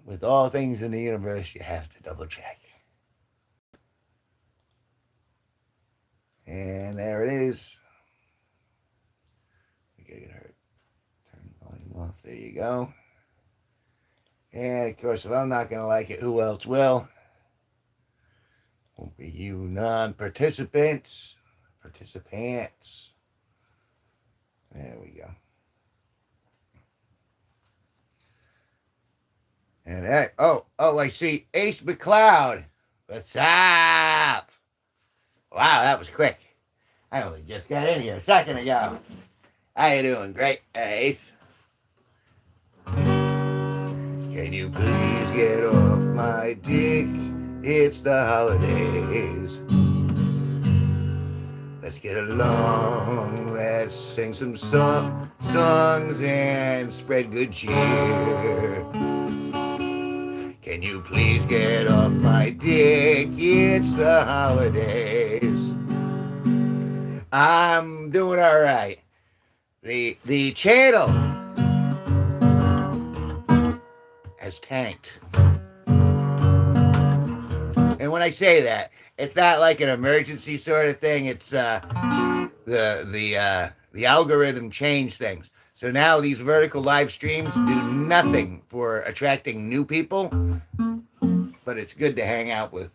with all things in the universe, you have to double check. And there it is. Okay, turn the volume off. There you go. And of course, if I'm not going to like it, who else will? Won't be you non-participants. Participants. There we go. And that, I see Ace McCloud. What's up? Wow, that was quick. I only just got in here a second ago. How you doing? Great, Ace. Can you please get off my dick? It's the holidays. Let's get along. Let's sing some songs and spread good cheer. Can you please get off my dick? It's the holidays. I'm doing all right. The channel has tanked. And when I say that, it's not like an emergency sort of thing. It's the algorithm changed things. So now these vertical live streams do nothing for attracting new people, but it's good to hang out with,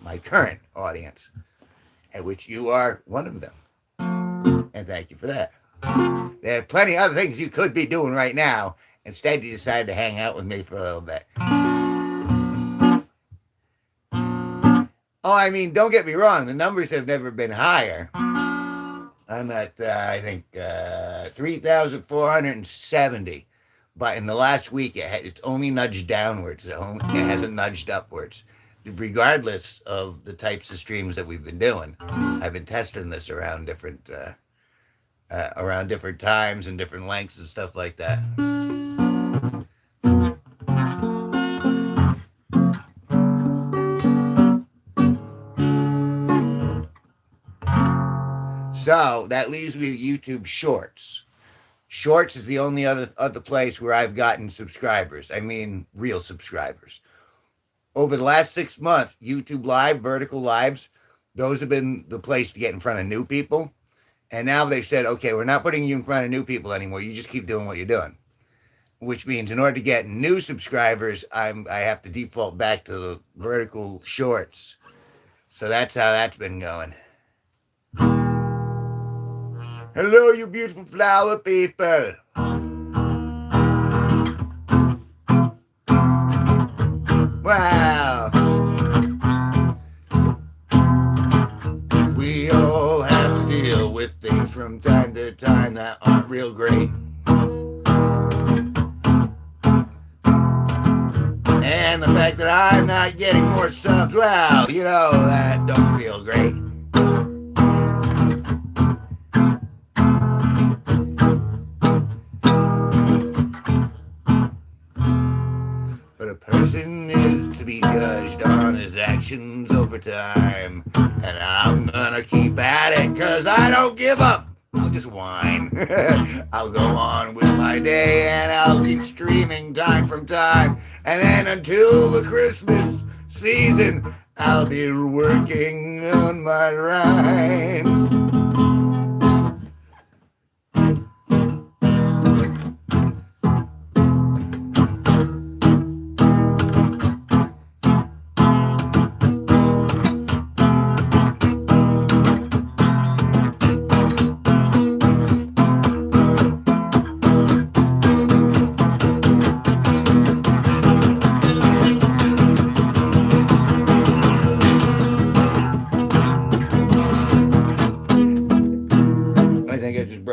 my current audience, at which you are one of them. And thank you for that. There are plenty of other things you could be doing right now. Instead, you decided to hang out with me for a little bit. Oh, I mean, don't get me wrong. The numbers have never been higher. I'm at, I think, 3,470. But in the last week, it's only nudged downwards. It hasn't nudged upwards. Regardless of the types of streams that we've been doing. I've been testing this around different times and different lengths and stuff like that. So that leaves me with YouTube Shorts. Shorts is the only other place where I've gotten subscribers. I mean, real subscribers. Over the last 6 months, YouTube Live, vertical lives, those have been the place to get in front of new people. And now they've said, okay, we're not putting you in front of new people anymore. You just keep doing what you're doing. Which means in order to get new subscribers, I have to default back to the vertical shorts. So that's how that's been going. Hello, you beautiful flower people. Wow. We all have to deal with things from time to time that aren't real great. And the fact that I'm not getting more subs, well, that don't feel great. But a person is to be judged on his actions over time. And I'm gonna keep at it, cause I don't give up. I'll just whine. I'll go on with my day and I'll keep streaming time from time. And then until the Christmas season, I'll be working on my rhymes.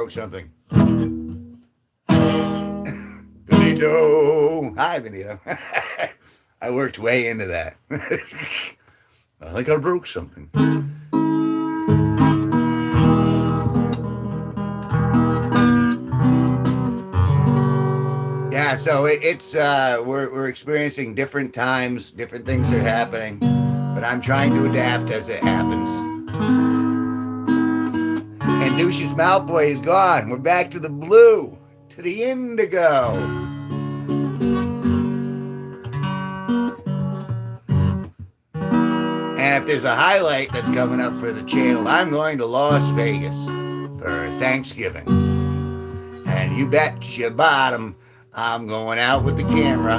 Something. Benito. Hi, Benito. I worked way into that. I think I broke something. Yeah, so it's we're experiencing different times, different things are happening, but I'm trying to adapt as it happens. And Lucius Malfoy is gone. We're back to the blue, to the indigo. if there's a highlight that's coming up for the channel, I'm going to Las Vegas for Thanksgiving. And you bet your bottom, I'm going out with the camera.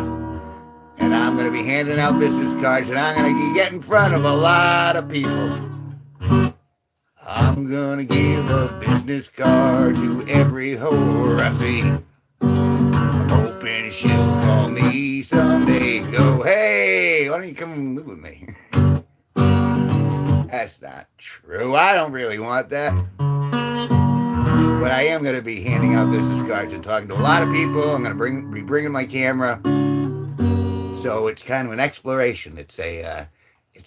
And I'm going to be handing out business cards. And I'm going to get in front of a lot of people. I'm going to give a business card to every whore I see. I'm hoping she'll call me someday. Go, hey, why don't you come live with me? That's not true. I don't really want that. But I am going to be handing out business cards and talking to a lot of people. I'm going to be bringing my camera. So it's kind of an exploration. It's a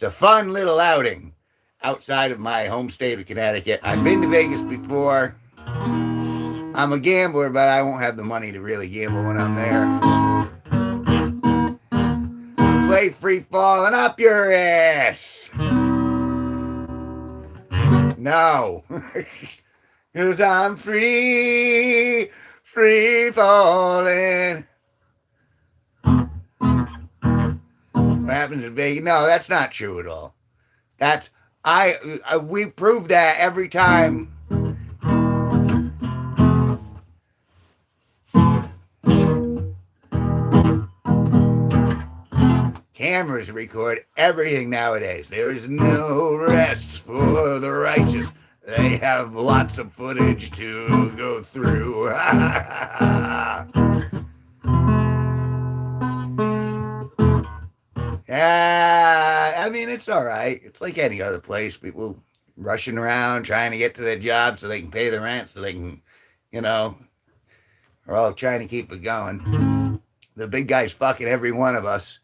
fun little outing outside of my home state of Connecticut. I've been to Vegas before. I'm a gambler, but I won't have the money to really gamble when I'm there. Play free falling up your ass. No. Because I'm free falling. What happens in Vegas? No, that's not true at all. We prove that every time. Cameras record everything nowadays. There is no rest for the righteous. They have lots of footage to go through. Yeah, I mean, it's all right. It's like any other place. People rushing around trying to get to their job so they can pay the rent, so they can, we're all trying to keep it going. The big guy's fucking every one of us.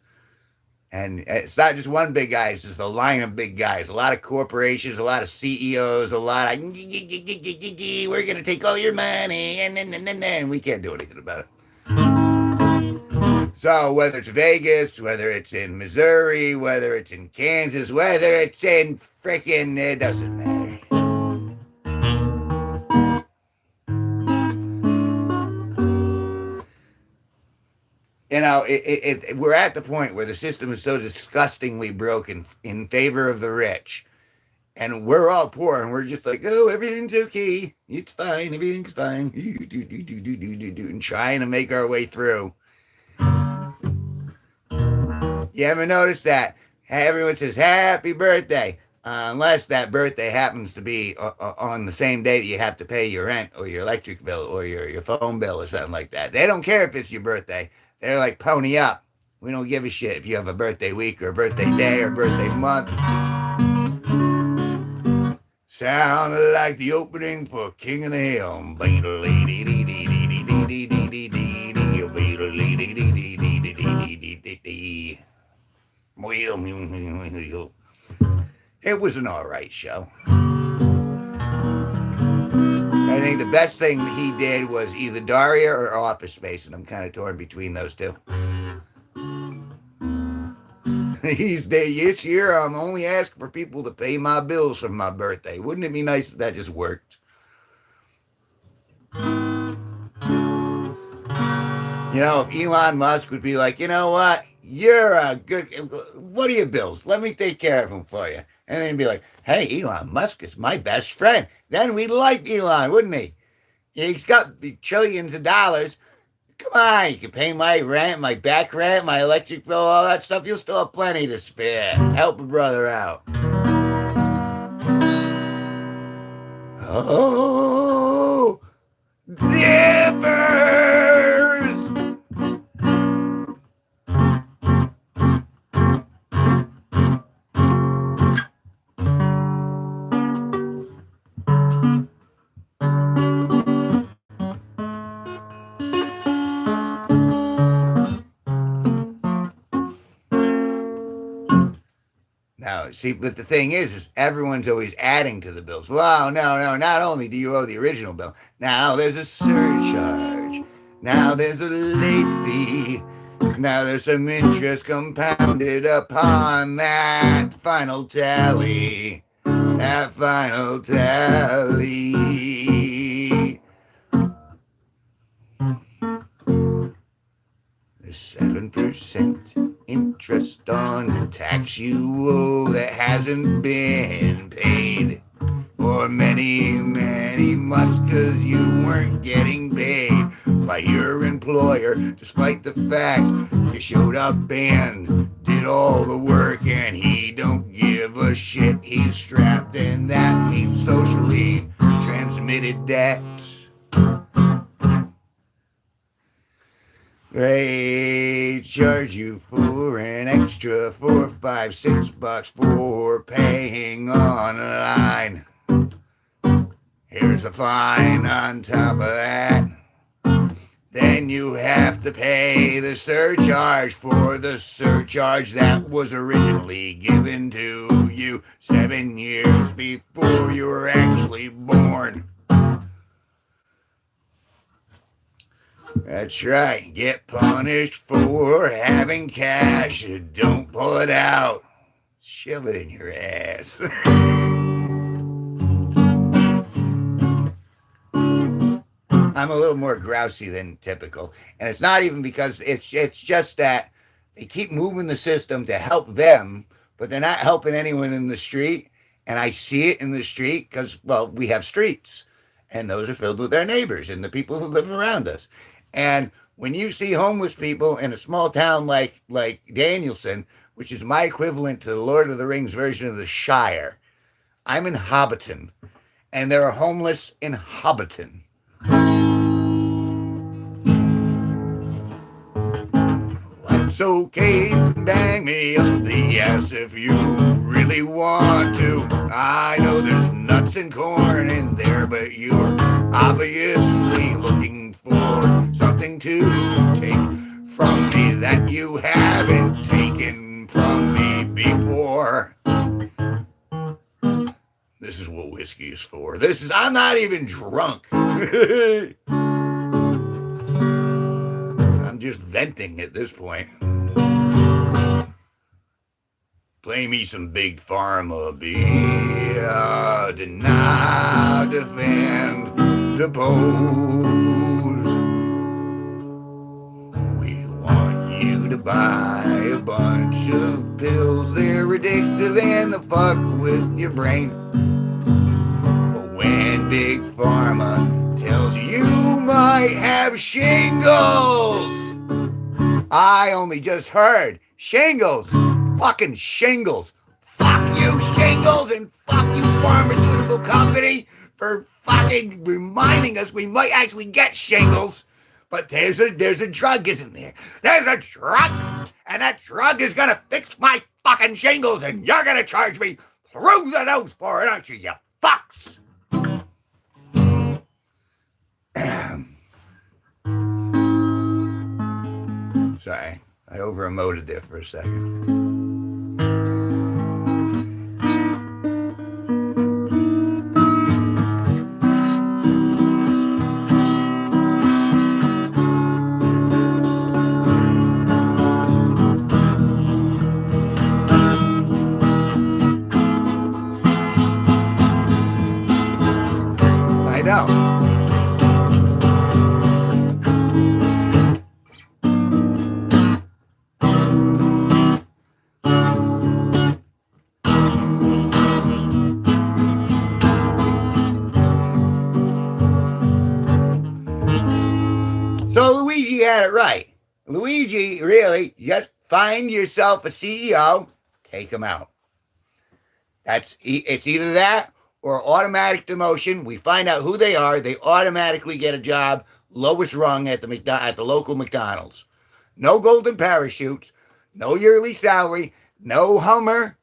And it's not just one big guy, it's just a line of big guys. A lot of corporations, a lot of CEOs, a lot of, we're going to take all your money, and we can't do anything about it. So whether it's Vegas, whether it's in Missouri, whether it's in Kansas, whether it's in frickin', it doesn't matter. We're at the point where the system is so disgustingly broken in favor of the rich. And we're all poor, and we're just like, oh, everything's okay. It's fine. Everything's fine. And trying to make our way through. You ever notice that? Everyone says, happy birthday. Unless that birthday happens to be on the same day that you have to pay your rent or your electric bill or your phone bill or something like that. They don't care if it's your birthday. They're like, pony up. We don't give a shit if you have a birthday week or a birthday day or a birthday month. Sound like the opening for King of the Hill. It was an all right show. I think the best thing he did was either Daria or Office Space, and I'm kind of torn between those two. This year, I'm only asking for people to pay my bills for my birthday. Wouldn't it be nice if that just worked? If Elon Musk would be like, you know what? You're a good, what are your bills? Let me take care of them for you. And then he'd be like, hey, Elon Musk is my best friend. Then we'd like Elon, wouldn't he? He's got trillions of dollars. Come on, you can pay my rent, my back rent, my electric bill, all that stuff. You'll still have plenty to spare. Help a brother out. Oh, dippers! Now, see, but the thing is everyone's always adding to the bills. Well, no, not only do you owe the original bill, now there's a surcharge. Now there's a late fee. Now there's some interest compounded upon that final tally. That final tally. The 7% interest on the tax you owe that hasn't been paid for many, many months, 'cause you weren't getting paid by your employer, despite the fact you showed up and did all the work, and he don't give a shit. He's strapped, and that means socially transmitted debt. They charge you for an extra $4, $5, $6 for paying online. Here's a fine on top of that. Then you have to pay the surcharge for the surcharge that was originally given to you 7 years before you were actually born. That's right. Get punished for having cash. Don't pull it out. Shove it in your ass. I'm a little more grousy than typical. And it's not even because it's just that they keep moving the system to help them, but they're not helping anyone in the street. And I see it in the street because, well, we have streets. And those are filled with our neighbors and the people who live around us. And when you see homeless people in a small town like Danielson, which is my equivalent to the Lord of the Rings version of the Shire, I'm in Hobbiton, and there are homeless in Hobbiton. It's okay to bang me up the ass if you really want to. I know there's nuts and corn in there, but you're obviously looking for something to take from me that you haven't taken from me before. This is what whiskey is for. I'm not even drunk. I'm just venting at this point. Play me some Big Pharma, deny, defend, depose. We want you to buy a bunch of pills. They're addictive and they fuck with your brain. But when Big Pharma tells you might have shingles, I only just heard shingles. Fucking shingles. Fuck you, shingles, and fuck you, pharmaceutical company, for fucking reminding us we might actually get shingles. But there's a drug, isn't there? There's a drug, and that drug is gonna fix my fucking shingles, and you're gonna charge me through the nose for it, aren't you, you fucks? Sorry, I over-emoted there for a second. I know. So Luigi had it right. Luigi, really, just find yourself a CEO, take him out. It's either that or automatic demotion. We find out who they are. They automatically get a job, lowest rung at the local McDonald's. No golden parachutes, no yearly salary, no Hummer,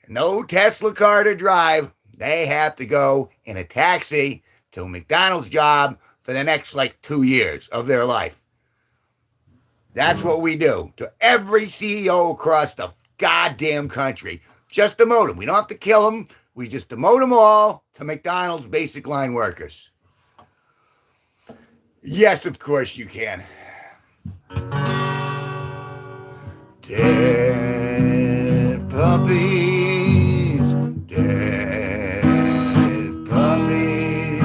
no Tesla car to drive. They have to go in a taxi to a McDonald's job for the next 2 years of their life. That's what we do to every CEO across the goddamn country. Just demote them. We don't have to kill them. We just demote them all to McDonald's basic line workers. Yes, of course you can. Dead puppies, dead puppies,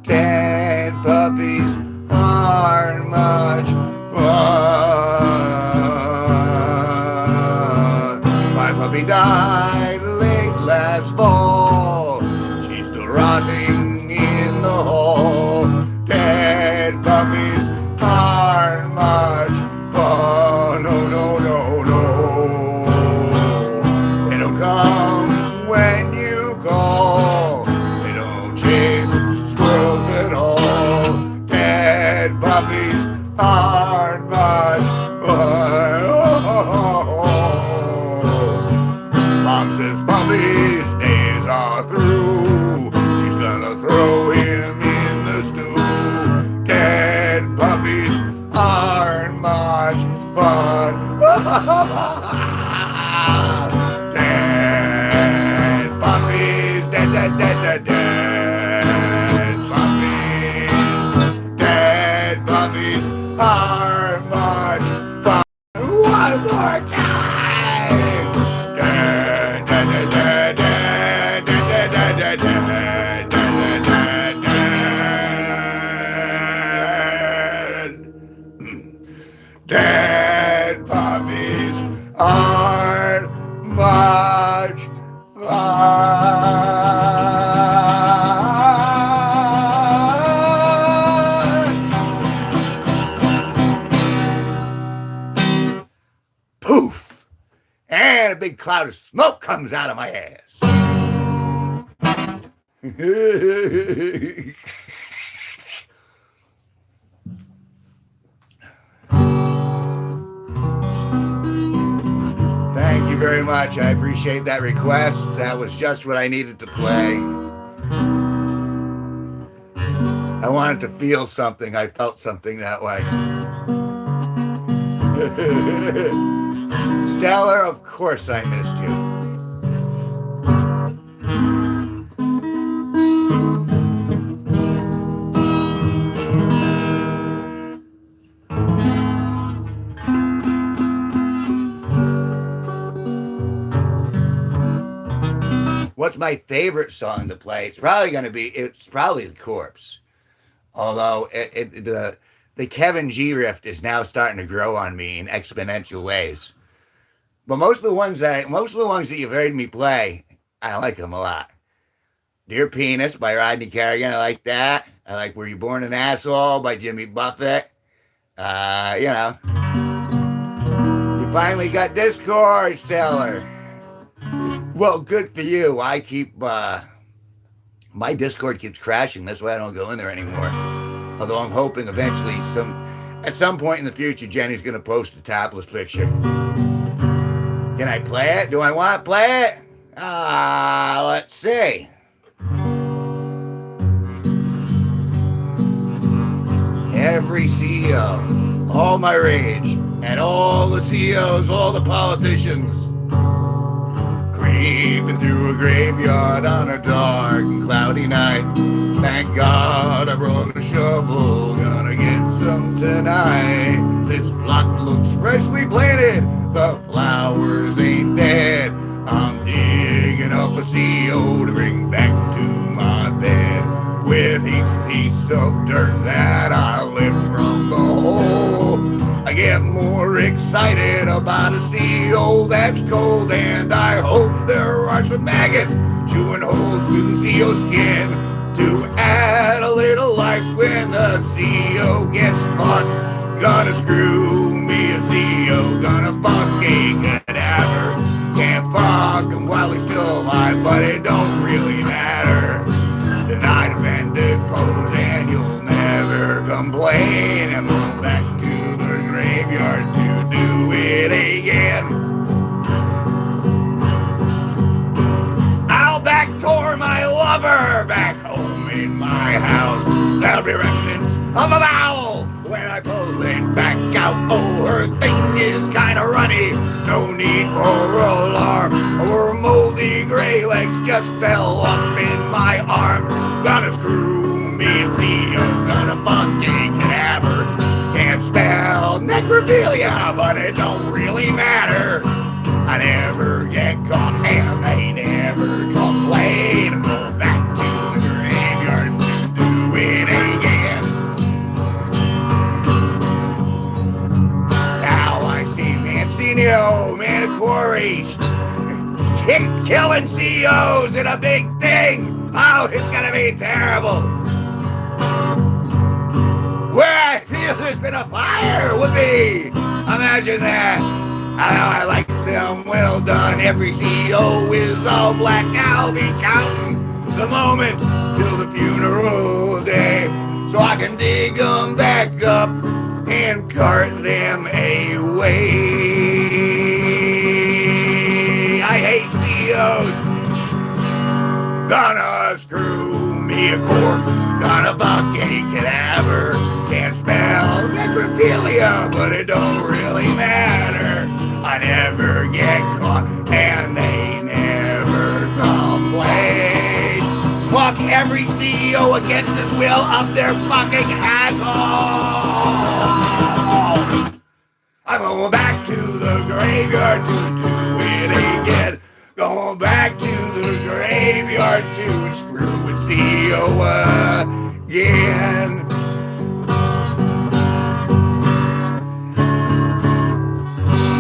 dead puppies aren't much fun. puppy died late last fall. She's still rotting in the hall. Dead puppies aren't much fun. No, no, no, no. They don't come when you call. They don't chase squirrels at all. Dead puppies aren't much fun. Mom says puppy's days are through. She's gonna throw him in the stew. Dead puppies aren't much fun. Dead puppies, dead, dead, dead, dead, dead puppies. Dead puppies aren't much fun. One more time. Dead, dead, dead, dead, dead, dead, dead, dead, dead, dead, dead, dead. Dead puppies aren't much fun. Poof! And a big cloud of smoke comes out of my ass. Thank you very much. I appreciate that request. That was just what I needed to play. I wanted to feel something. I felt something that way. Stellar, of course I missed you. What's my favorite song to play? It's probably The Corpse. Although the Kevin G riff is now starting to grow on me in exponential ways. But most of the ones that you've heard me play, I like them a lot. Dear Penis by Rodney Carrigan, I like that. I like Were You Born an Asshole by Jimmy Buffett. You finally got Discord, Stellar. Well, good for you. I keep my Discord keeps crashing. That's why I don't go in there anymore. Although I'm hoping eventually at some point in the future, Jenny's gonna post a topless picture. Can I play it? Do I want to play it? Let's see. Every CEO, all my rage, and all the CEOs, all the politicians, creeping through a graveyard on a dark and cloudy night. Thank God I brought a shovel, gonna get some tonight. This plot looks freshly planted, the flowers ain't dead. I'm digging up a CEO to bring back to my bed. With each piece of dirt that I lift from the hole, I get more excited about a CEO that's cold, and I hope there are some maggots chewing holes through the CEO skin to add a little life when the CEO gets fucked. Gonna screw me a CEO, gonna fuck a cadaver. Can't fuck him while he's still alive, but it don't really matter. Tonight offended pose and you'll never complain, and we'll back to the graveyard to do it again. I'll backdoor my lover back home in my house. There'll be remnants of a vowel when I pull it back out. Oh, her thing is kinda runny, no need for alarm. Her moldy gray legs just fell off in my arm. Gonna screw me and CEO, gonna fuck a cadaver. Can't spell necrophilia, but it don't really matter. I never get caught and they never complain. Go back to the graveyard to do it again. Now I see Mancinio, Manicoris, killing CEOs in a big thing. Oh, it's gonna be terrible. Where I feel there's been a fire would be. Imagine that. I know I like them well done. Every CEO is all black. I'll be counting the moment till the funeral day, so I can dig them back up and cart them away. I hate CEOs. Gonna screw me a corpse. Gonna buck a cadaver. Can't spell necrophilia, but it don't really matter. I never get caught, and they never complain. Walk every CEO against his will up their fucking asshole. I'm going back to the graveyard to do it again. Going back to the graveyard to screw with CEO again.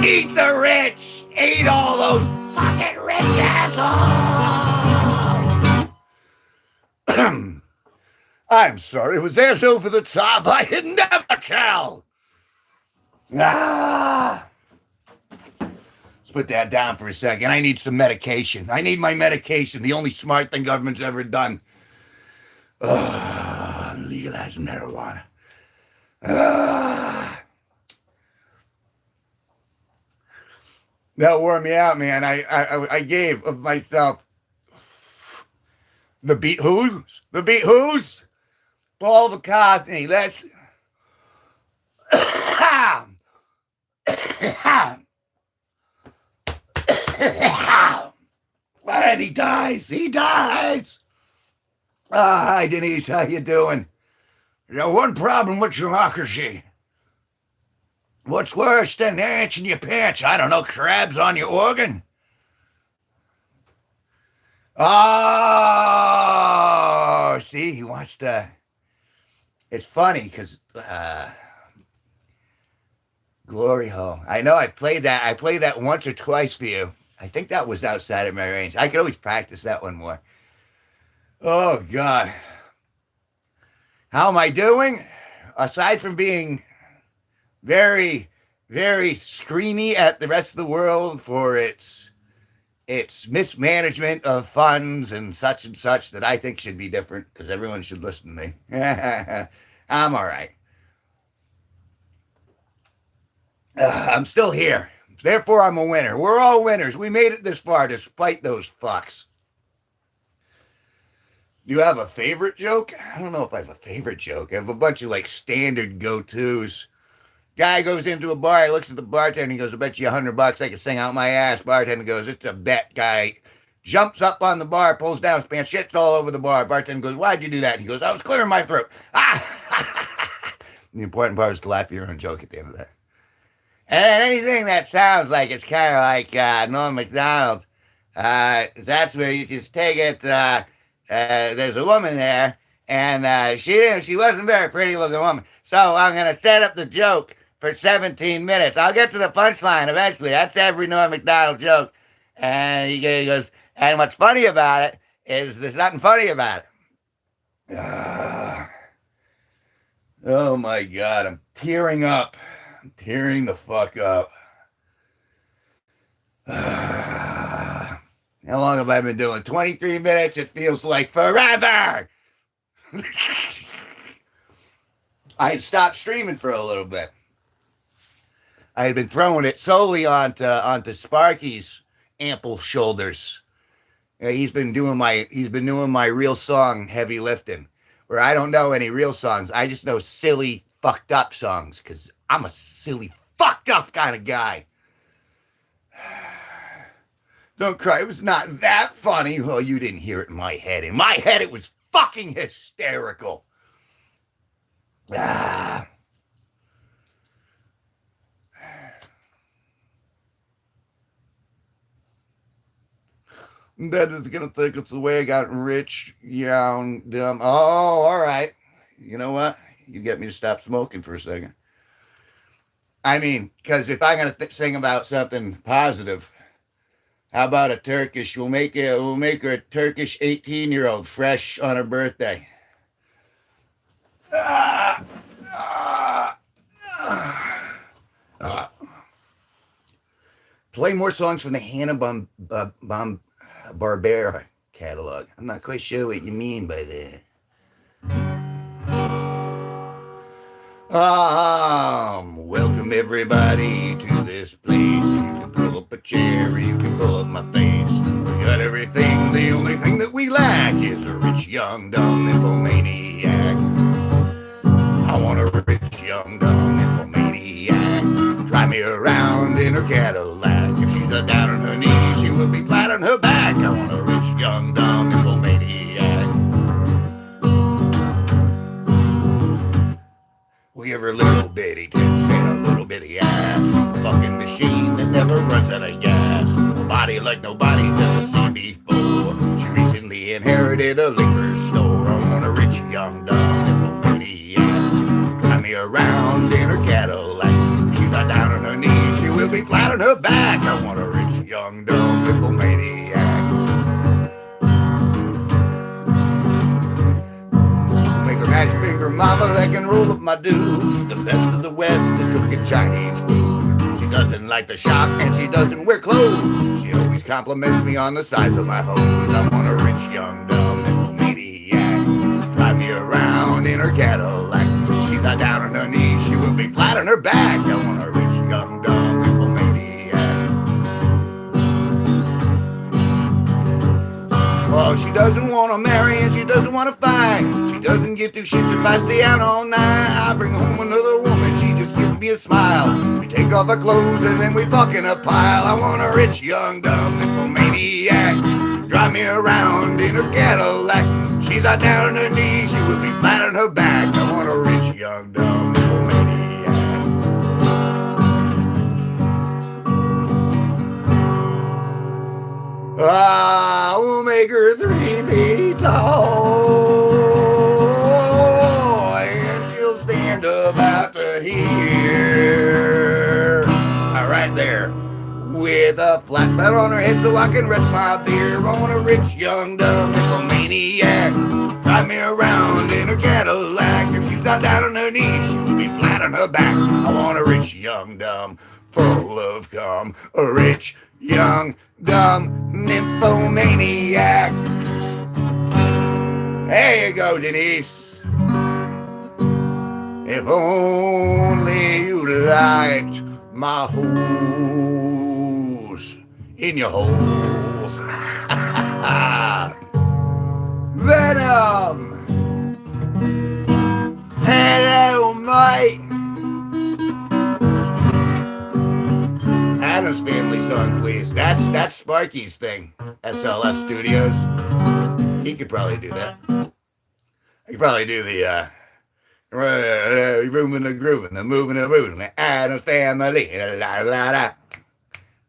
Eat the rich. Eat all those fucking rich assholes. I'm sorry, was that over the top? I could never tell. Let's put that down for a second. I need some medication. I need my medication. The only smart thing government's ever done. Legalize marijuana. That wore me out, man. I gave of myself the beat who's? The beat who's? Paul McCartney. Let's and he dies. He dies. Hi, Denise. How you doing? You know, one problem with democracy. What's worse than ants in your pants? I don't know, crabs on your organ? Oh, see, he wants to. It's funny because Glory Hole. I know I played that. I played that once or twice for you. I think that was outside of my range. I could always practice that one more. Oh, God. How am I doing? Aside from being very, very screamy at the rest of the world for its mismanagement of funds and such that I think should be different because everyone should listen to me. I'm all right. I'm still here. Therefore, I'm a winner. We're all winners. We made it this far despite those fucks. Do you have a favorite joke? I don't know if I have a favorite joke. I have a bunch of like standard go-tos. Guy goes into a bar, he looks at the bartender, he goes, I bet you $100 I can sing out my ass. Bartender goes, it's a bet. Guy jumps up on the bar, pulls down his pants, shits all over the bar. Bartender goes, why'd you do that? He goes, I was clearing my throat. The important part is to laugh at your own joke at the end of that. And anything that sounds like it's kind of like Norm Macdonald, that's where you just take it. There's a woman there, and she wasn't a very pretty looking woman. So I'm going to set up the joke for 17 minutes. I'll get to the punchline eventually. That's every Norm Macdonald joke. And he goes, and what's funny about it is there's nothing funny about it. Oh my God, I'm tearing up. I'm tearing the fuck up. How long have I been doing? 23 minutes. It feels like forever. I had stopped streaming for a little bit. I had been throwing it solely onto Sparky's ample shoulders. He's been doing my real song heavy lifting, where I don't know any real songs. I just know silly fucked up songs because I'm a silly fucked up kind of guy. Don't cry. It was not that funny. Well, you didn't hear it in my head. In my head, it was fucking hysterical. That is going to think it's the way I got rich, young, dumb. Oh, all right. You know what? You get me to stop smoking for a second. I mean, because if I'm going to sing about something positive, How about a Turkish? We'll make her a Turkish 18-year-old fresh on her birthday. Ah, ah, ah. Play more songs from the Barbera catalog. I'm not quite sure what you mean by that. Welcome everybody to this place. You can pull up a chair, you can pull up my face. We got everything, the only thing that we lack is a rich, young, dumb nymphomaniac. I want a rich, young, dumb nymphomaniac. Drive me around in her Cadillac. If she's down on her knees, she will be flat on her back. I want a rich, young, dumb nymphomaniac. We have her little bitty tits and a little bitty ass. A fucking machine that never runs out of gas. A body like nobody's ever seen before. She recently inherited a liquor store. I want a rich, young, dumb nymphomaniac. Drive me around in her Cadillac. If she's not down on her knees, she will be flat on her back. I want a rich, young, dumb nymphomaniac. Magic finger mama that can roll up my dudes. The best of the West to cooking Chinese food. She doesn't like to shop and she doesn't wear clothes. She always compliments me on the size of my hose. I want a rich, young, dumb nymphomaniac. Drive me around in her Cadillac. If she's not down on her knees, she will be flat on her back. I want a rich, young, dumb nymphomaniac. Well, she doesn't want to marry and she doesn't want to fight. She doesn't give two shits if I stay out all night. I bring home another woman, she just gives me a smile. We take off our clothes and then we fuck in a pile. I want a rich, young, dumb nymphomaniac. Drive me around in her Cadillac. She's not down on her knees, she will be flat on her back. I want a rich, young, dumb nymphomaniac. We'll make her 3 feet tall, and she'll stand about to here. Right there, with a flat spot on her head so I can rest my beer. I want a rich, young, dumb nymphomaniac. Drive me around in her Cadillac. If she's not down on her knees, she'll be flat on her back. I want a rich, young, dumb, full of cum. A rich, young, dumb nymphomaniac. There you go, Denise. If only you liked my holes in your holes. Venom. Hello, mate. Adam's Family song, please. That's Sparky's thing. SLF Studios. He could probably do that. He could probably do the room and the groove and the moving and the moving. The Adam's Family. La la la da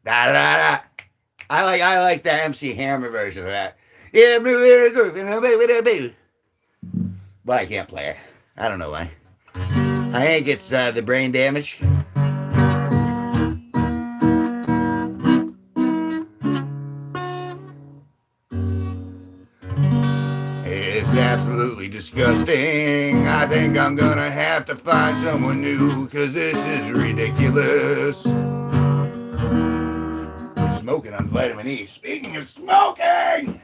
da da. I like the MC Hammer version of that. Yeah, but I can't play it. I don't know why. I think it's the brain damage. It's absolutely disgusting. I think I'm gonna have to find someone new, cause this is ridiculous. Smoking on vitamin E. Speaking of smoking,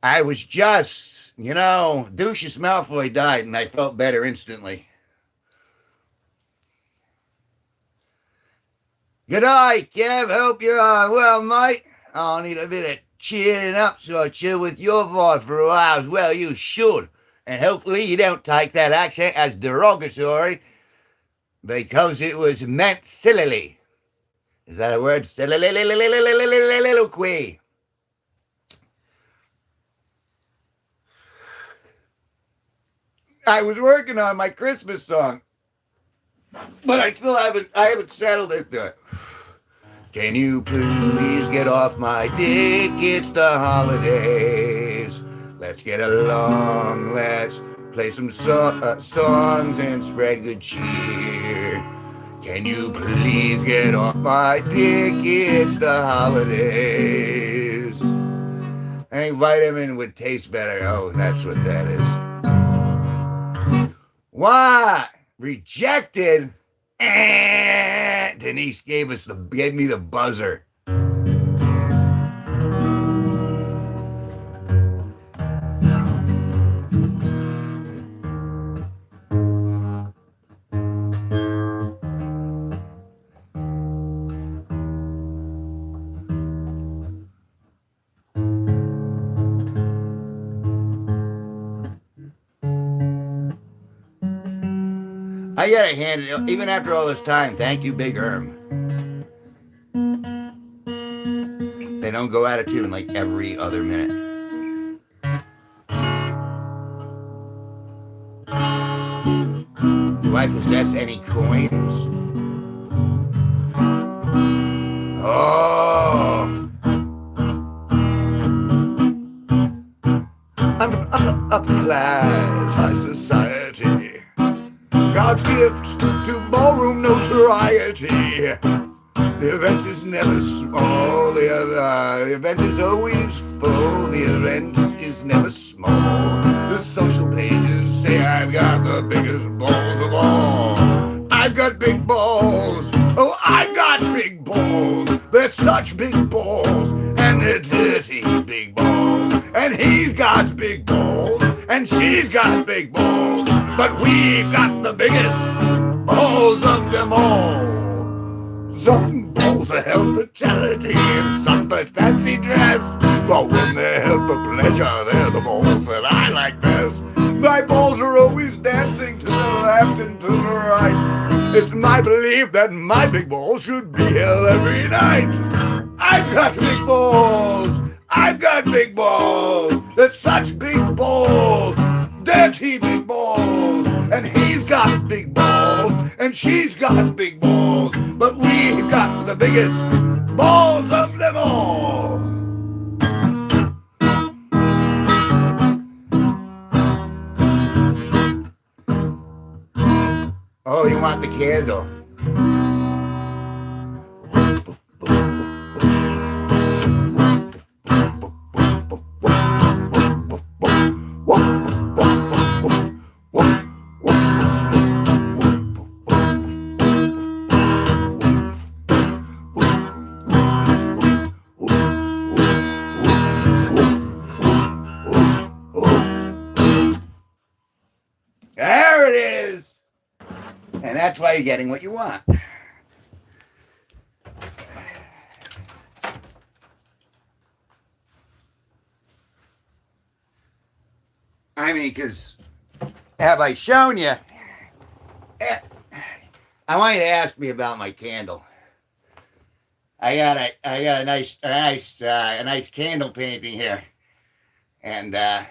I was just, Lucius Malfoy died and I felt better instantly. Good night, Kev. Hope you're well, mate. I'll need a bit of cheering up, so I chill with your vibe for a while as well. You should. And hopefully you don't take that accent as derogatory, because it was meant sillily. Is that a word? Soliloquy. I was working on my Christmas song, but I still haven't settled it yet. Can you please get off my dick? It's the holidays. Let's get along. Let's play some songs and spread good cheer. Can you please get off my dick? It's the holidays. Any vitamin would taste better. Oh, that's what that is. What? Rejected? Denise gave me the buzzer. I gotta hand it, even after all this time, thank you, Big Erm. They don't go out of tune like every other minute. Do I possess any coins? Oh. I'm from upper class high society. God's gift to ballroom notoriety. The event is never small. The event is always full. The event is never small. The social pages say I've got the biggest balls of all. I've got big balls. Oh, I've got big balls. They're such big balls. And they're dirty big balls. And he's got big balls. And she's got big balls. But we've got the biggest balls of them all. Some balls are held for charity and some for fancy dress. But when they're held for pleasure, they're the balls that I like best. My balls are always dancing to the left and to the right. It's my belief that my big balls should be held every night. I've got big balls. I've got big balls. They're such big balls. Dirty big balls. And he's got big balls. And she's got big balls. But we've got the biggest balls of them all. Oh, you want the candle? There it is. And that's why you're getting what you want. I mean, because have I shown you? I want you to ask me about my candle. I got a nice candle painting here, and I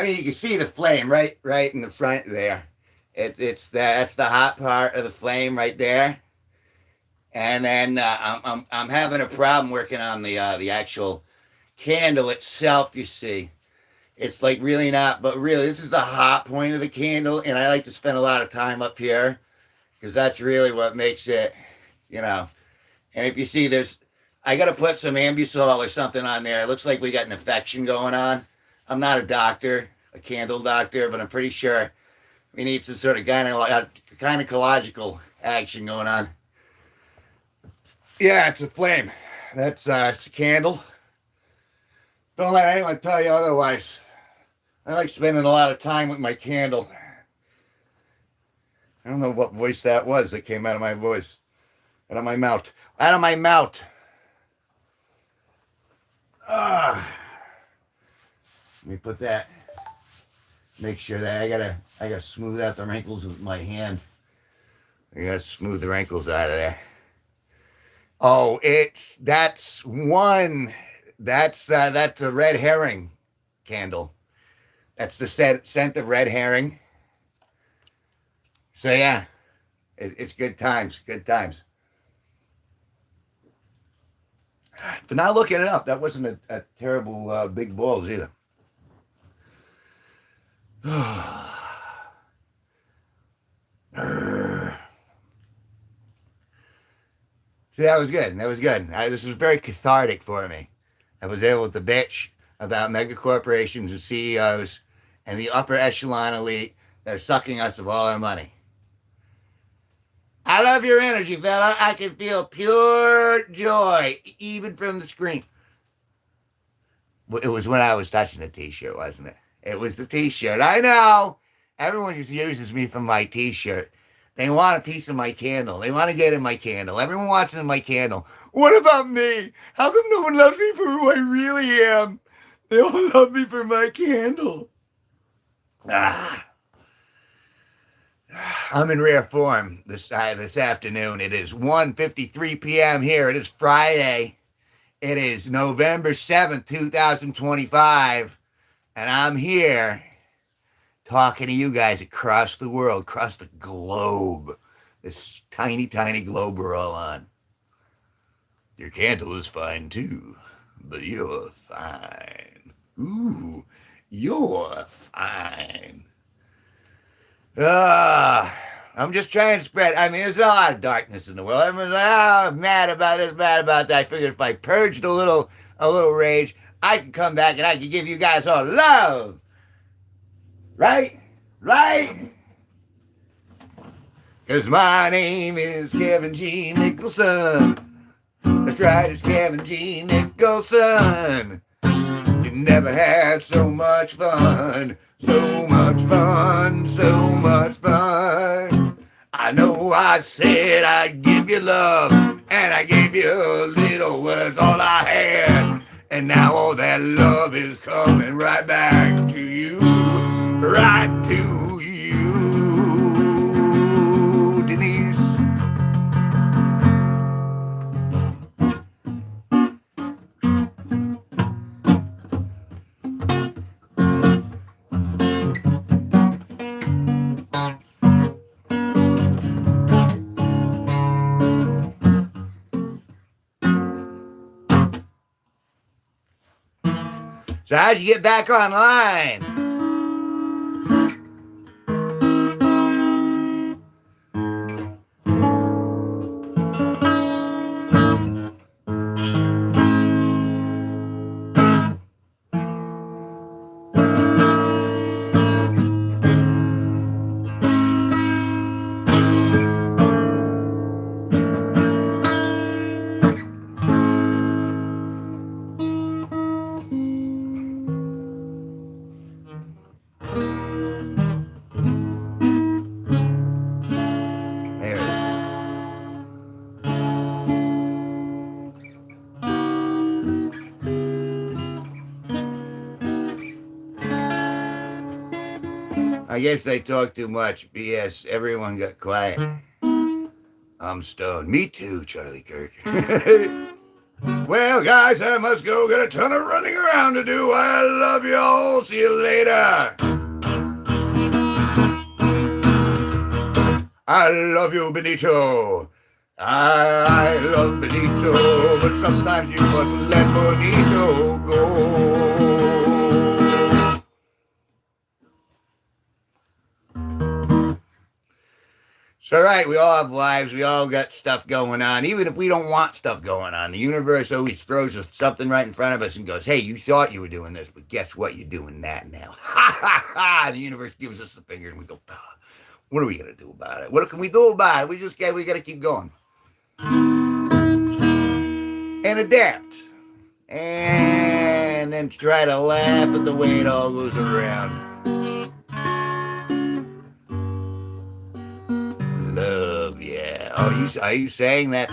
mean, you can see the flame right in the front there. That's the hot part of the flame right there, and then I'm having a problem working on the actual candle itself. You see, it's like really not, but really this is the hot point of the candle, and I like to spend a lot of time up here because that's really what makes it, you know. And if you see, I got to put some Ambusol or something on there. It looks like we got an infection going on. I'm not a doctor, a candle doctor, but I'm pretty sure we need some sort of gynecological action going on. Yeah, it's a flame. It's a candle. Don't let anyone tell you otherwise. I like spending a lot of time with my candle. I don't know what voice that was that came out of my voice. Out of my mouth. Out of my mouth. Let me put that. Make sure that I gotta smooth out the wrinkles with my hand. I gotta smooth the wrinkles out of there. Oh, that's a red herring candle. That's the scent of red herring. So yeah, it's good times, good times. But now looking it up, that wasn't a terrible big balls either. So that was good. That was good. This was very cathartic for me. I was able to bitch about mega corporations and CEOs and the upper echelon elite that are sucking us of all our money. I love your energy, fella. I can feel pure joy, even from the screen. It was when I was touching the t-shirt, wasn't it? It was the t-shirt. I know. Everyone just uses me for my t-shirt. They want a piece of my candle. They want to get in my candle. Everyone wants in my candle. What about me? How come no one loves me for who I really am? They all love me for my candle. I'm in rare form this afternoon. It is 1:53 p.m. here. It is Friday. It is November 7th, 2025. And I'm here talking to you guys across the world, across the globe. This tiny, tiny globe we're all on. Your candle is fine too, but you're fine. Ooh, you're fine. I'm just trying to spread. I mean, there's a lot of darkness in the world. Everyone's like, oh, mad about this, mad about that. I figured if I purged a little rage, I could come back and I could give you guys all love. Right? Right? Because my name is Kevin G Nicholson. That's right, it's Kevin G Nicholson. You never had so much fun. So much fun, so much fun. I know I said I'd give you love, and I gave you little words, all I had. And now all that love is coming right back to you, right to you, Denise. So how'd you get back online? I guess I talked too much. BS. Everyone got quiet. I'm stoned. Me too, Charlie Kirk. Well, guys, I must go. Got a ton of running around to do. I love you all. See you later. I love you, Benito. I love Benito, but sometimes you must let Benito go. It's all right. We all have lives. We all got stuff going on. Even if we don't want stuff going on, the universe always throws us something right in front of us and goes, hey, you thought you were doing this, but guess what? You're doing that now. Ha, ha, ha. The universe gives us the finger and we go, what are we going to do about it? What can we do about it? We got to keep going. And adapt. And then try to laugh at the way it all goes around. Love, yeah. Oh, are you saying that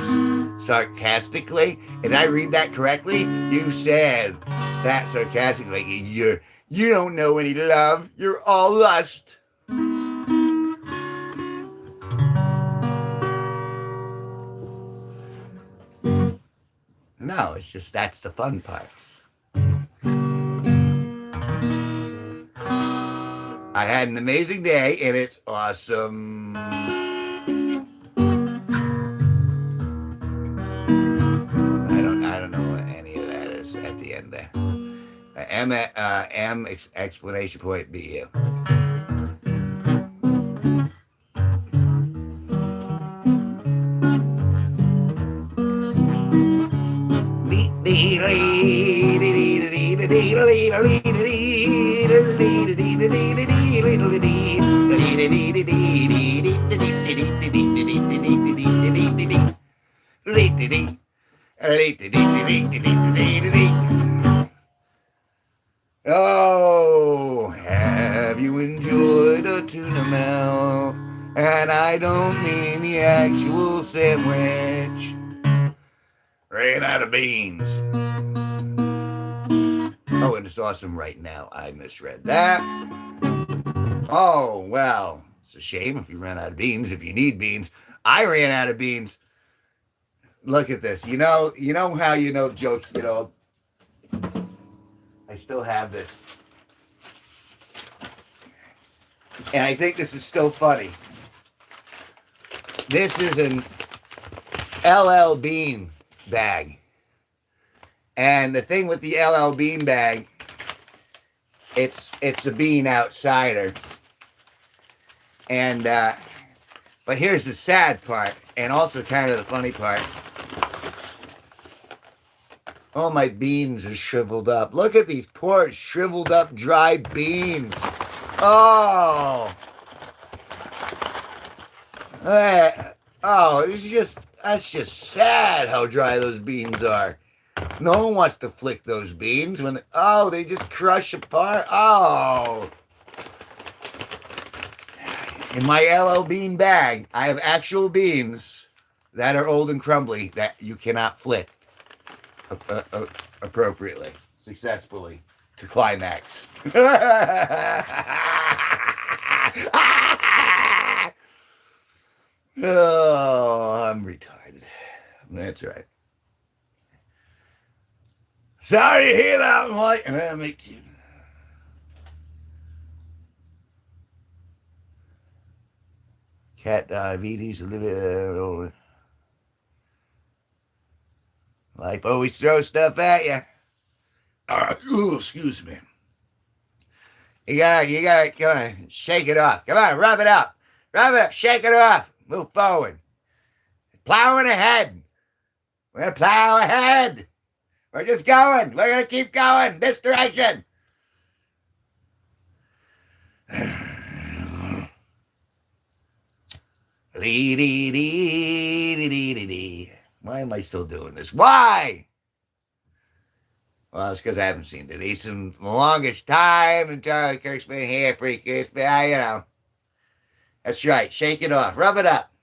sarcastically? Did I read that correctly? You said that sarcastically. You don't know any love. You're all lust. No, it's just that's the fun part. I had an amazing day and it's awesome. I don't know what any of that is at the end there. M explanation point BU. Oh, have you enjoyed a tuna melt? And I don't mean the actual sandwich. Ran out of beans. Oh, and it's awesome right now. I misread that. Oh, well, it's a shame if you ran out of beans, if you need beans. I ran out of beans. Look at this. You know how jokes get old? I still have this. And I think this is still funny. This is an LL Bean bag. And the thing with the LL Bean bag, it's a Bean outsider. And but here's the sad part, and also kind of the funny part. All my beans are shriveled up. Look at these poor shriveled up dry beans. Oh. That's just sad how dry those beans are. No one wants to flick those beans when they just crush apart. Oh. In my LL Bean bag, I have actual beans that are old and crumbly that you cannot flick appropriately, successfully, to climax. Oh, I'm retarded. That's right. Sorry to hear that, Mike. Me too. Cat diabetes, life always throws stuff at you. Excuse me. You gotta come on, shake it off. Come on, rub it up, shake it off. Move forward. Plowing ahead. We're gonna plow ahead. We're just going. We're gonna keep going this direction. Why am I still doing this? Why? Well, it's because I haven't seen Denise in the longest time, and Charlie Kirk's been here for years. But that's right. Shake it off. Rub it up.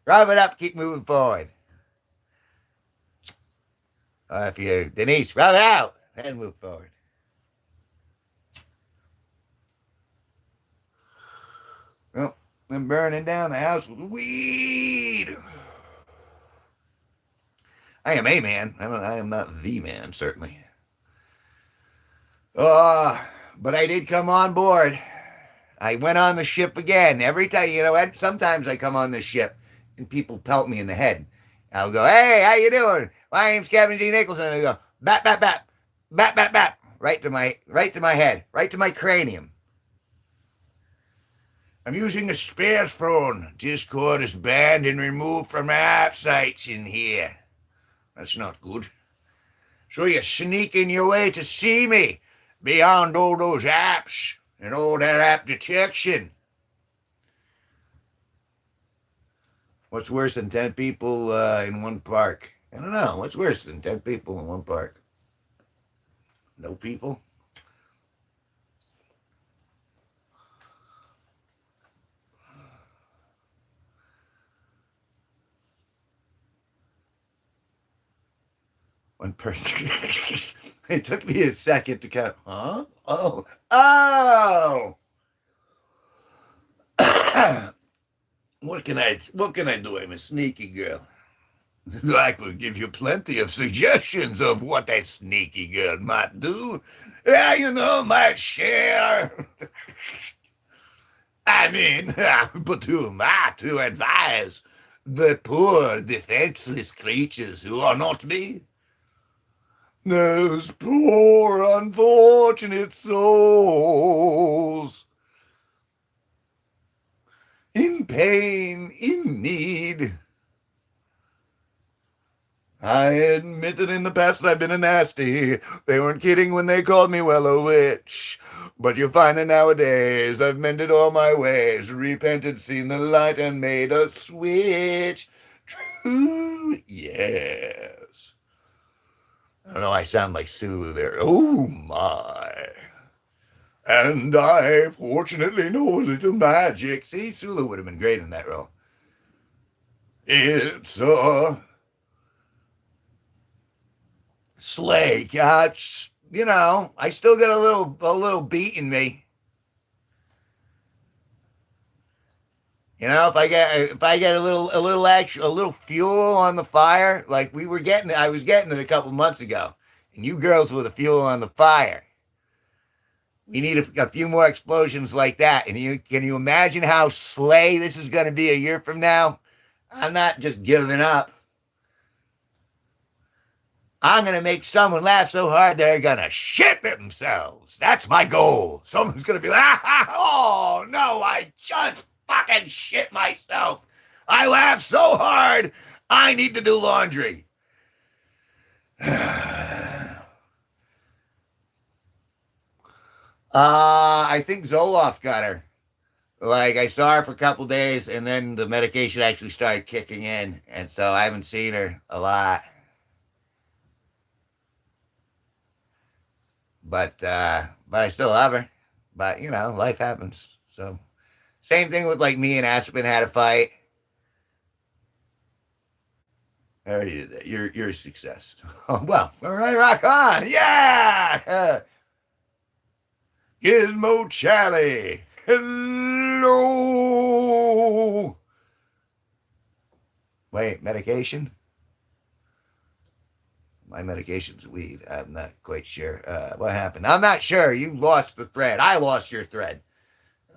Rub it up. Keep moving forward. If you're Denise, rub it out. Then move forward. Well, I'm burning down the house with weed. I am a man. I am not the man, certainly. But I did come on board. I went on the ship again. Every time, sometimes I come on the ship and people pelt me in the head. I'll go, hey, how you doing? My name's Kevin G Nicholson. And I go, bap, bap, bap, bap, bap, bap, right to my head, right to my cranium. I'm using a spare phone. Discord is banned and removed from app sites in here. That's not good. So you're sneaking your way to see me beyond all those apps and all that app detection. What's worse than 10 people in one park? I don't know. What's worse than 10 people in one park? No people? One person. It took me a second to kind of, huh? Oh! What can I do? I'm a sneaky girl. I could give you plenty of suggestions of what a sneaky girl might do. Yeah, might share. I mean, but who am I to advise the poor, defenseless creatures who are not me? Those poor, unfortunate souls. In pain, in need. I admit that in the past I've been a nasty. They weren't kidding when they called me, well, a witch. But you'll find that nowadays I've mended all my ways, repented, seen the light, and made a switch. True, yes. I don't know, I sound like Sulu there. Oh my. And I fortunately know a little magic. See, Sulu would have been great in that role. It's a sleigh catch. You know, I still got a little beat in me. You know, if I get a little fuel on the fire, like I was getting it a couple months ago, and you girls were the fuel on the fire. We need a few more explosions like that. And can you imagine how slay this is going to be a year from now? I'm not just giving up. I'm going to make someone laugh so hard they're going to shit themselves. That's my goal. Someone's going to be like, oh, no, I just fucking shit myself. I laughed so hard, I need to do laundry. I think Zoloft got her. Like, I saw her for a couple days, and then the medication actually started kicking in, and so I haven't seen her a lot. But I still love her. But life happens. So same thing with like me and Aspen had a fight. I already did that. You're a success. Oh well, all right, rock on. Yeah. Gizmo Charlie. Hello. Wait, medication? My medication's weed. I'm not quite sure what happened. I'm not sure. You lost the thread. I lost your thread.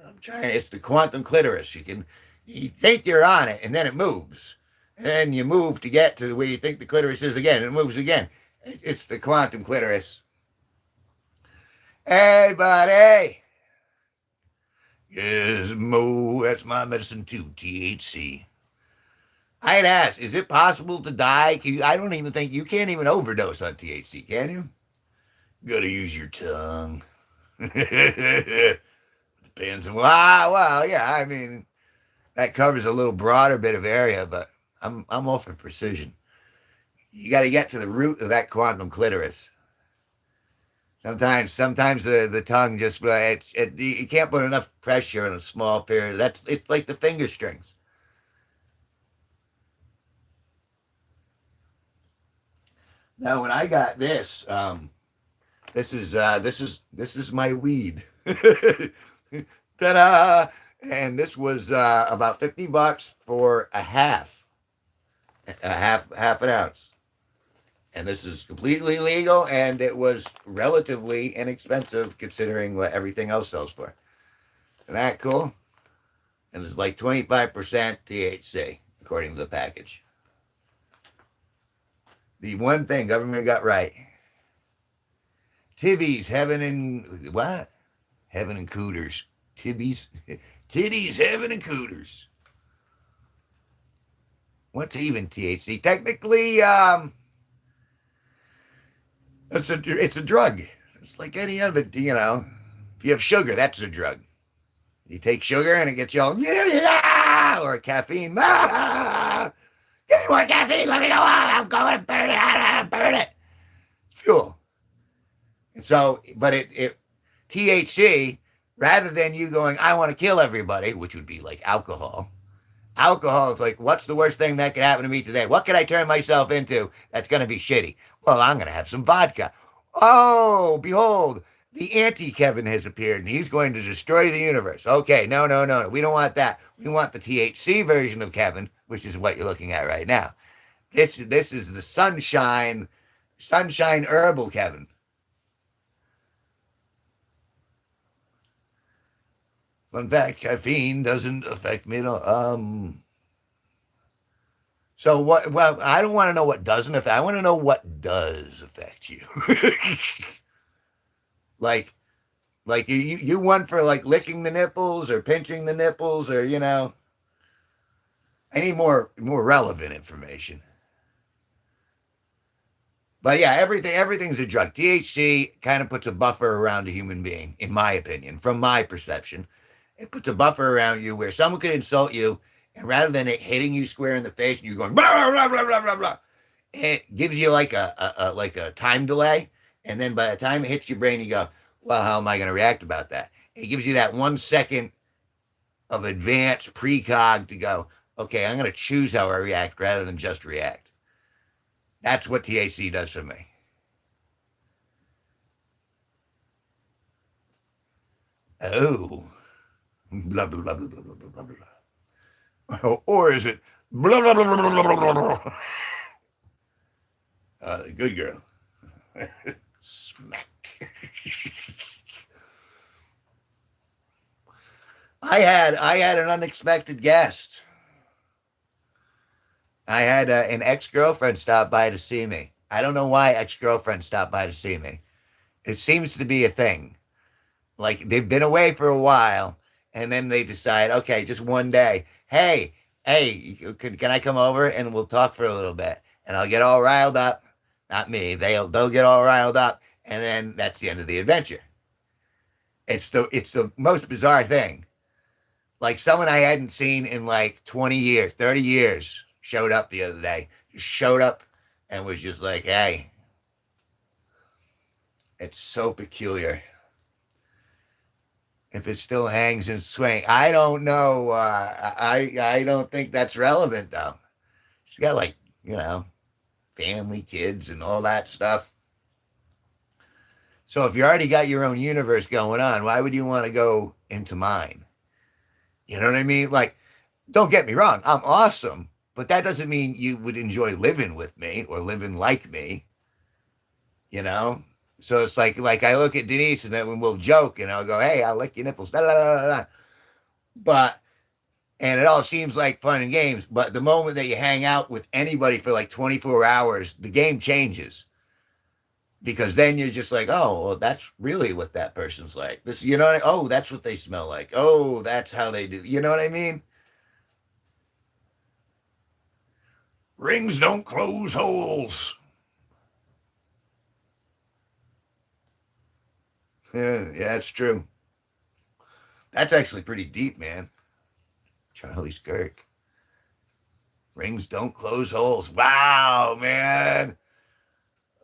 I'm trying. It's the quantum clitoris. You think you're on it, and then it moves, and then you move to get to where you think the clitoris is again, and it moves again. It's the quantum clitoris. Hey, buddy. Gizmo. That's my medicine too. THC. I'd ask, is it possible to die? I don't even think you can't even overdose on THC, can you? Gotta use your tongue. Depends on, well, yeah, I mean, that covers a little broader bit of area, but I'm all for precision. You got to get to the root of that quantum clitoris. Sometimes the tongue just you can't put enough pressure in a small period. It's like the finger strings. Now, when I got this, this is my weed. Ta-da! And this was about $50 for half an ounce. And this is completely legal, and it was relatively inexpensive considering what everything else sells for. Isn't that cool? And it's like 25% THC, according to the package. The one thing government got right. Tibbies, heaven and what? Heaven and cooters. Tibbies, titties, heaven and cooters. What's even THC? Technically, it's a drug. It's like any other, If you have sugar, that's a drug. You take sugar and it gets you all, or caffeine. Give me more caffeine. Let me go on. I'm going to burn it. Burn it. Fuel. And so, but it THC, rather than you going, I want to kill everybody, which would be like alcohol. Alcohol is like, what's the worst thing that could happen to me today? What can I turn myself into that's going to be shitty? Well, I'm going to have some vodka. Oh, behold, the anti-Kevin has appeared, and he's going to destroy the universe. Okay, no. We don't want that. We want the THC version of Kevin, which is what you're looking at right now. This is the sunshine herbal Kevin. Fun fact, caffeine doesn't affect me at all. So what? Well, I don't want to know what doesn't affect. I want to know what does affect you. like, you went for like licking the nipples or pinching the nipples or I need more relevant information. But yeah, everything's a drug. THC kind of puts a buffer around a human being, in my opinion, from my perception. It puts a buffer around you where someone could insult you, and rather than it hitting you square in the face and you going blah blah blah blah blah blah, it gives you like a time delay, and then by the time it hits your brain, you go, well, how am I going to react about that? It gives you that 1 second of advanced precog to go, okay, I'm going to choose how I react rather than just react. That's what THC does for me. Oh, blah blah blah blah blah blah blah blah. Or is it blah blah blah blah blah blah blah? The good girl. Smack. I had an unexpected guest. I had an ex-girlfriend stop by to see me. I don't know why ex-girlfriends stop by to see me. It seems to be a thing. Like they've been away for a while, and then they decide, okay, just one day, hey, can I come over and we'll talk for a little bit, and I'll get all riled up. Not me. They'll get all riled up, and then that's the end of the adventure. It's the most bizarre thing. Like someone I hadn't seen in like 20 years, 30 years showed up the other day. Just showed up and was just like, hey. It's so peculiar. If it still hangs and swing, I don't know. I don't think that's relevant though. She's got like, family, kids, and all that stuff. So if you already got your own universe going on, why would you want to go into mine? You know what I mean? Like, don't get me wrong, I'm awesome, but that doesn't mean you would enjoy living with me or living like me. So it's like I look at Denise and then we'll joke and I'll go, hey, I'll lick your nipples. Da, da, da, da. But, and it all seems like fun and games. But the moment that you hang out with anybody for like 24 hours, the game changes. Because then you're just like, oh, well, that's really what that person's like. This, oh, that's what they smell like. Oh, that's how they do. You know what I mean? Rings don't close holes. Yeah, that's true. That's actually pretty deep, man. Charlie Skirk. Rings don't close holes. Wow, man.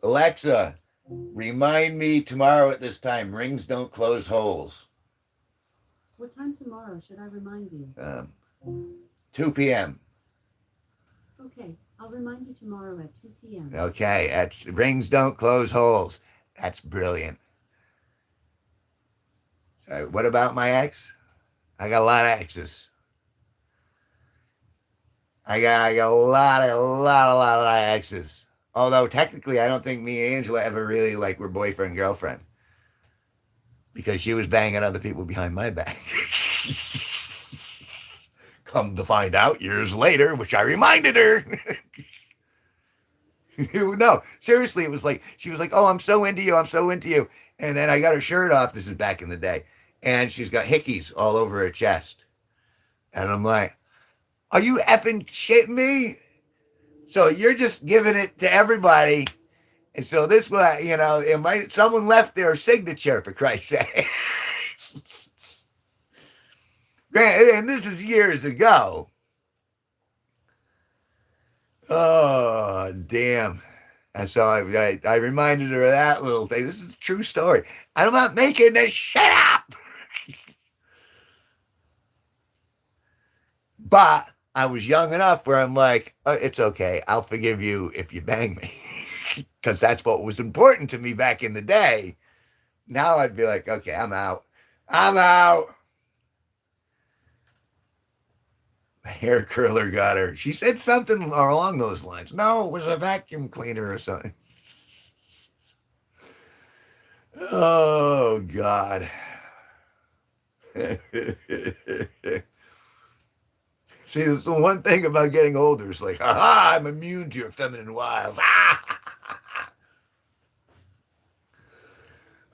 Alexa, remind me tomorrow at this time. Rings don't close holes. What time tomorrow should I remind you? 2 p.m. Okay, I'll remind you tomorrow at 2 p.m. Okay, that's rings don't close holes. That's brilliant. So, what about my ex? I got a lot of exes. I got a lot of exes. Although technically, I don't think me and Angela ever really were boyfriend girlfriend because she was banging other people behind my back. Come to find out years later, which I reminded her. No, seriously, it was like she was like, "Oh, I'm so into you, I'm so into you," and then I got her shirt off. This is back in the day, and she's got hickeys all over her chest, and I'm like, "Are you effing shitting me?" So you're just giving it to everybody. And so this was, someone left their signature, for Christ's sake. And this is years ago. Oh, damn. And so I reminded her of that little thing. This is a true story. I'm not making this shit up. But I was young enough where I'm like, oh, it's okay. I'll forgive you if you bang me. Because that's what was important to me back in the day. Now I'd be like, okay, I'm out. I'm out. The hair curler got her. She said something along those lines. No, it was a vacuum cleaner or something. Oh, God. See, that's the one thing about getting older. It's like, aha, I'm immune to your feminine wiles.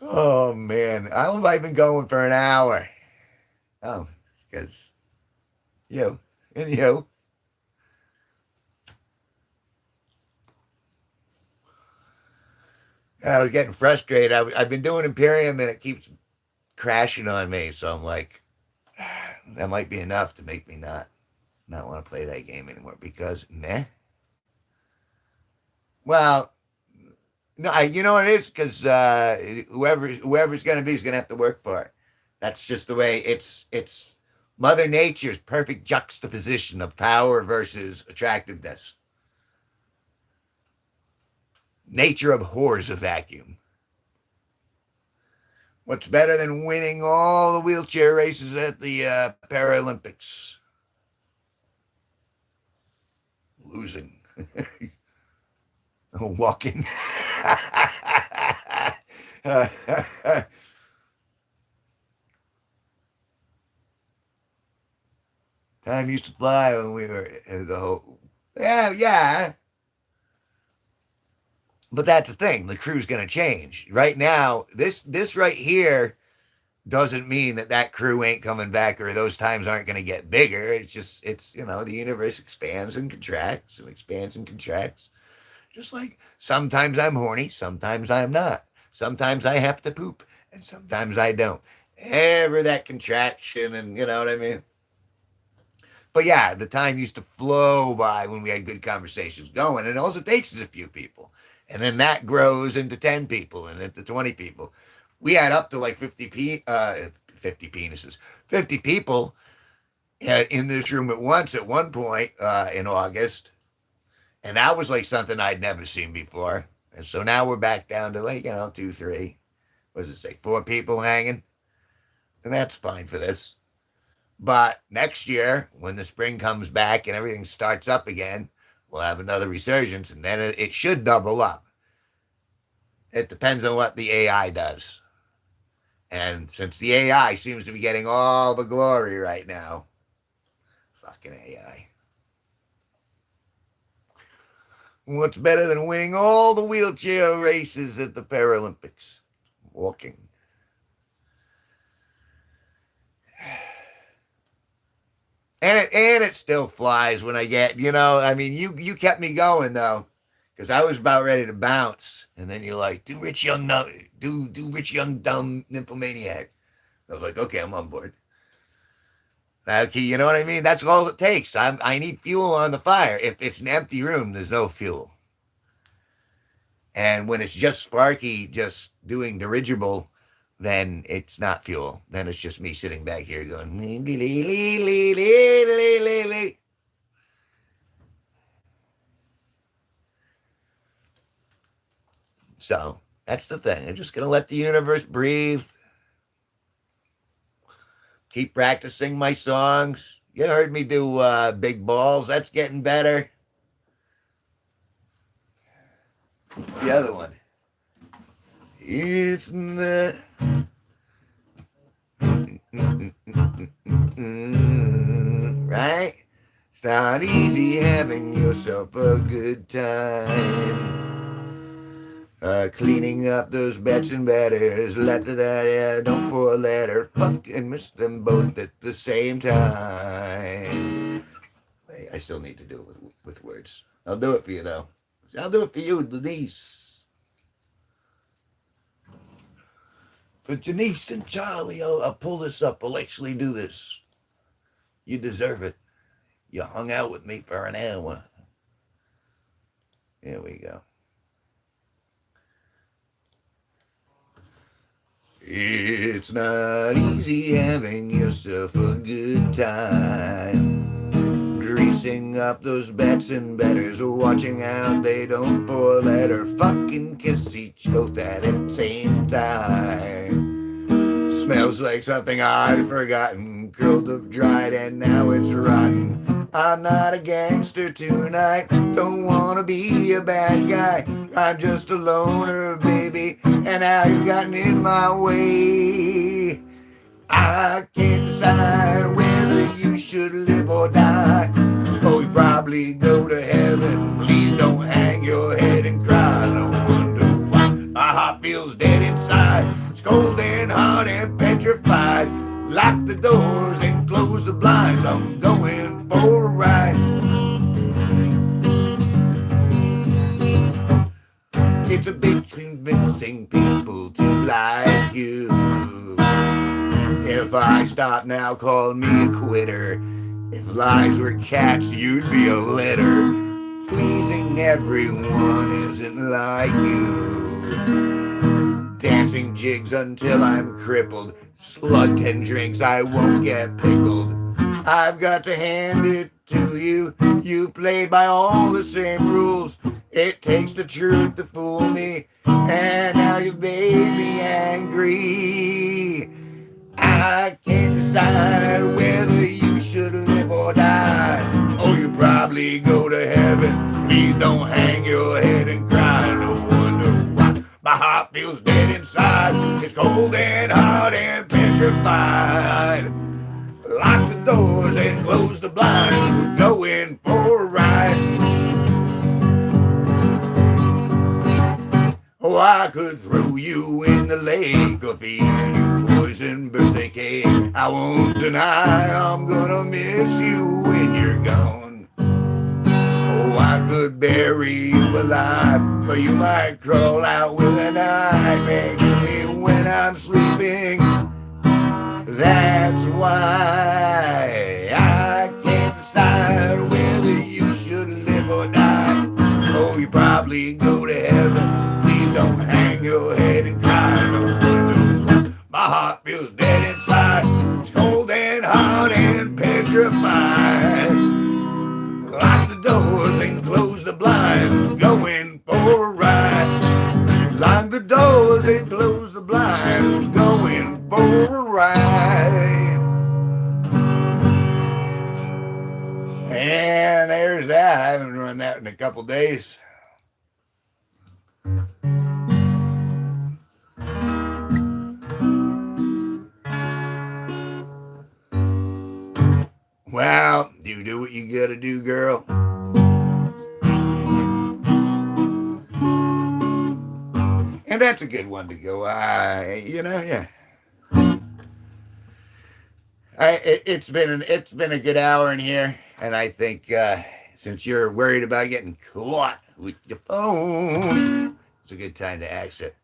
Oh, man. How have I been going for an hour? Oh, because you and you. I was getting frustrated. I've been doing Imperium and it keeps crashing on me. So I'm like, that might be enough to make me not want to play that game anymore because meh. Well, no, you know what it is because whoever's going to be is going to have to work for it. That's just the way it's Mother Nature's perfect juxtaposition of power versus attractiveness. Nature abhors a vacuum. What's better than winning all the wheelchair races at the Paralympics? Losing. Walking. Time used to fly when we were the whole. Yeah. But that's the thing. The crew's going to change. Right now, this right here doesn't mean that crew ain't coming back or those times aren't going to get bigger. It's the universe expands and contracts and expands and contracts. Just like sometimes I'm horny, sometimes I'm not. Sometimes I have to poop, and sometimes I don't. Ever that contraction, and you know what I mean? But yeah, the time used to flow by when we had good conversations going, and all it takes is a few people. And then that grows into 10 people and into 20 people. We had up to like 50 penises, 50 people in this room at once at one point in August. And that was like something I'd never seen before. And so now we're back down to like, 2, 3, what does it say, 4 people hanging? And that's fine for this. But next year, when the spring comes back and everything starts up again, we'll have another resurgence, and then it should double up. It depends on what the AI does. And since the AI seems to be getting all the glory right now, fucking AI. What's better than winning all the wheelchair races at the Paralympics? Walking. And it still flies when I get, you kept me going though, because I was about ready to bounce, and then you're like, do Rich Young dumb nymphomaniac. I was like, okay, I'm on board. Okay, you know what I mean? That's all it takes. I need fuel on the fire. If it's an empty room, there's no fuel. And when it's just Sparky just doing dirigible, then it's not fuel. Then it's just me sitting back here going, lee, lee, lee, lee, lee, lee, lee. So that's the thing. I'm just going to let the universe breathe. Keep practicing my songs. You heard me do Big Balls. That's getting better. What's the other one? It's not... Right? It's not easy having yourself a good time. Cleaning up those bets and batters. Don't pour a letter. Fucking miss them both at the same time. I still need to do it with words. I'll do it for you, though. I'll do it for you, Denise. For Janice and Charlie, I'll pull this up. I'll actually do this. You deserve it. You hung out with me for an hour. Here we go. It's not easy having yourself a good time. Greasing up those bets and betters, watching out they don't pour letter. Fucking kiss each both at the same time. Smells like something I'd forgotten, curled up, dried, and now it's rotten. I'm not a gangster tonight, don't wanna be a bad guy. I'm just a loner, baby, and now you've gotten in my way. I can't decide whether you should live or die. Oh, you probably go to heaven. Please don't hang your head and cry. No wonder why my heart feels dead inside. It's cold and hot and petrified. Lock the doors and close the blinds. I'm going for a ride. It's a bit convincing. stop now calling me a quitter. If lies were cats, you'd be a litter. Pleasing everyone isn't like you. Dancing jigs until I'm crippled. Slug 10 drinks, I won't get pickled. I've got to hand it to you. You played by all the same rules. It takes the truth to fool me. And now you made me angry. I can't decide whether you should live or die. Oh, you probably go to heaven. Please don't hang your head and cry. No wonder why my heart feels dead inside. It's cold and hard and petrified. Lock the doors and close the blinds. We're going for a ride. Oh, I could throw you in the lake or feed you poison birthday cake. I won't deny I'm gonna miss you when you're gone. Oh, I could bury you alive, but you might crawl out with a knife and kill me when I'm sleeping. That's why I can't decide whether you should live or die. Oh, you probably go to heaven. Please don't hang your head and cry. No wonder my heart feels dead inside. It's cold and hard and petrified. Lock the doors and close the blinds. Going for a ride. Lock the doors and close the blinds. Going for a ride. And there's that. I haven't run that in a couple days. Well, you do what you gotta do, girl. And that's a good one to go. Yeah. It's been a good hour in here, and I think since you're worried about getting caught with your phone, it's a good time to exit.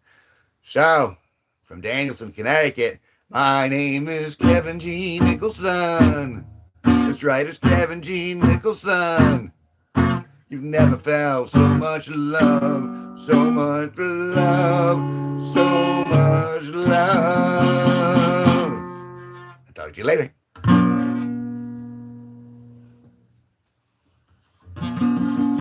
So, from Danielson, Connecticut, my name is Kevin G Nicholson. That's right, it's Kevin G Nicholson. You've never felt so much love, so much love, so much love. I'll talk to you later.